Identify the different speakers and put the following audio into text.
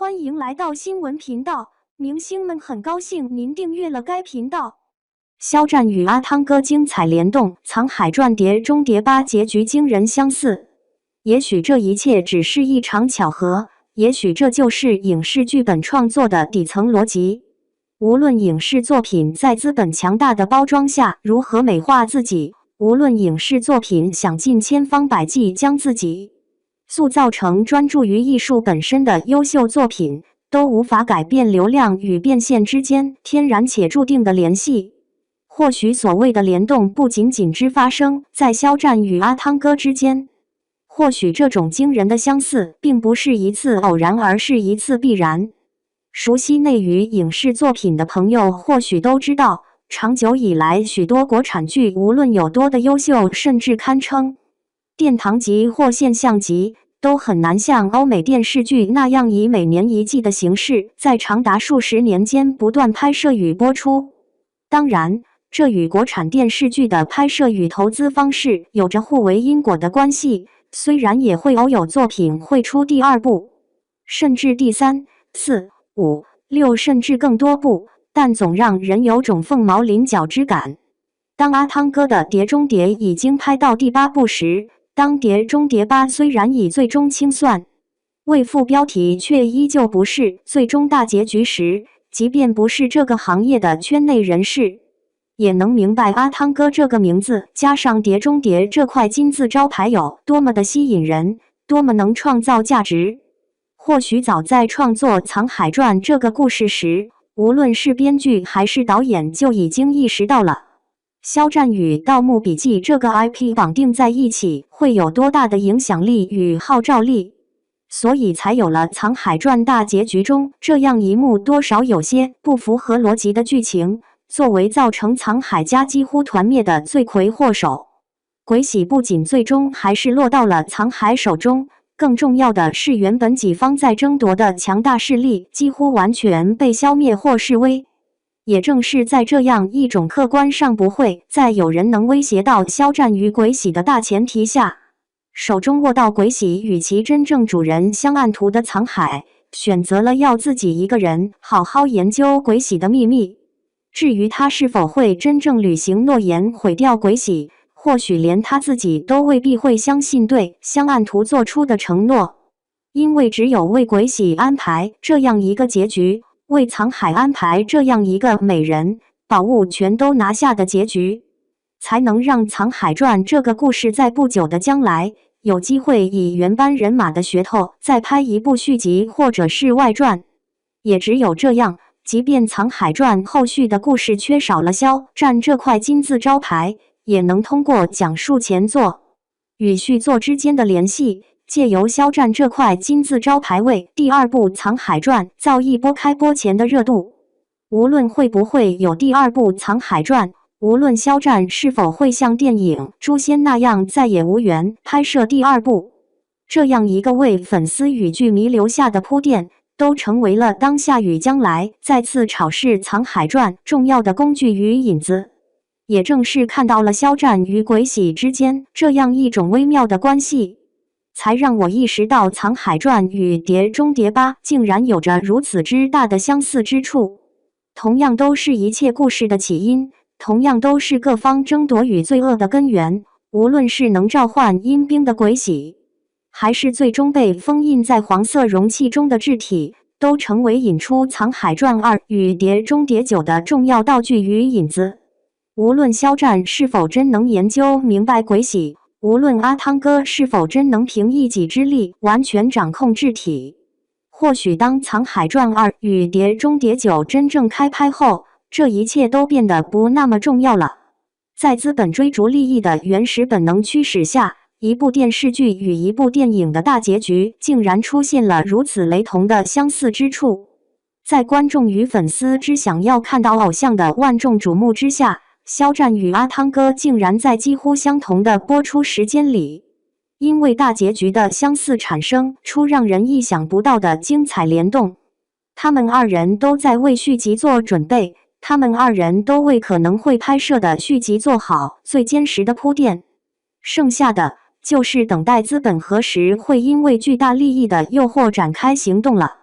Speaker 1: 欢迎来到新闻频道，明星们很高兴您订阅了该频道。肖战与阿汤哥精彩联动，《藏海传》碟中谍8结局惊人相似。也许这一切只是一场巧合，也许这就是影视剧本创作的底层逻辑。无论影视作品在资本强大的包装下如何美化自己，无论影视作品想尽千方百计将自己塑造成专注于艺术本身的优秀作品，都无法改变流量与变现之间天然且注定的联系。或许所谓的联动不仅仅只发生在肖战与阿汤哥之间，或许这种惊人的相似并不是一次偶然，而是一次必然。熟悉内娱影视作品的朋友或许都知道，长久以来许多国产剧无论有多的优秀，甚至堪称殿堂级或现象级，都很难像欧美电视剧那样以每年一季的形式，在长达数十年间不断拍摄与播出。当然，这与国产电视剧的拍摄与投资方式有着互为因果的关系，虽然也会偶有作品会出第二部，甚至第3、4、5、6甚至更多部，但总让人有种凤毛麟角之感。当阿汤哥的《碟中谍》已经拍到第8部时，当《碟中谍8》虽然以最终清算为副标题，却依旧不是最终大结局时，即便不是这个行业的圈内人士，也能明白阿汤哥这个名字加上碟中谍这块金字招牌有多么的吸引人，多么能创造价值。或许早在创作《藏海传》这个故事时，无论是编剧还是导演就已经意识到了肖战与《盗墓笔记》这个 IP 绑定在一起会有多大的影响力与号召力，所以才有了《藏海传》大结局中这样一幕多少有些不符合逻辑的剧情，作为造成藏海家几乎团灭的罪魁祸首。鬼玺不仅最终还是落到了藏海手中，更重要的是原本己方在争夺的强大势力几乎完全被消灭或式微。也正是在这样一种客观上不会再有人能威胁到肖战与鬼玺的大前提下，手中握到鬼玺与其真正主人相暗图的藏海，选择了要自己一个人好好研究鬼玺的秘密。至于他是否会真正履行诺言毁掉鬼玺，或许连他自己都未必会相信对相暗图做出的承诺，因为只有为鬼玺安排这样一个结局，为藏海安排这样一个美人宝物全都拿下的结局，才能让《藏海传》这个故事在不久的将来有机会以原班人马的噱头再拍一部续集或者是外传。也只有这样，即便《藏海传》后续的故事缺少了肖战这块金字招牌，也能通过讲述前作与续作之间的联系，借由肖战这块金字招牌为第2部《藏海传》造一波开播前的热度。无论会不会有第2部《藏海传》，无论肖战是否会像电影《诛仙》那样再也无缘拍摄第2部，这样一个为粉丝与剧迷留下的铺垫，都成为了当下与将来再次炒视《藏海传》重要的工具与引子。也正是看到了肖战与鬼玺之间这样一种微妙的关系，才让我意识到《藏海传》与《碟中谍8》竟然有着如此之大的相似之处。同样都是一切故事的起因，同样都是各方争夺与罪恶的根源。无论是能召唤阴兵的鬼玺，还是最终被封印在黄色容器中的质体，都成为引出《藏海传2》与《碟中谍9》的重要道具与引子。无论肖战是否真能研究明白鬼玺，无论阿汤哥是否真能凭一己之力完全掌控质体，或许当《藏海传2》与《碟中谍9》真正开拍后，这一切都变得不那么重要了。在资本追逐利益的原始本能驱使下，一部电视剧与一部电影的大结局竟然出现了如此雷同的相似之处。在观众与粉丝只想要看到偶像的万众瞩目之下，肖战与阿汤哥竟然在几乎相同的播出时间里，因为大结局的相似产生出让人意想不到的精彩联动。他们2人都在为续集做准备，他们2人都为可能会拍摄的续集做好最坚实的铺垫。剩下的就是等待资本何时会因为巨大利益的诱惑展开行动了。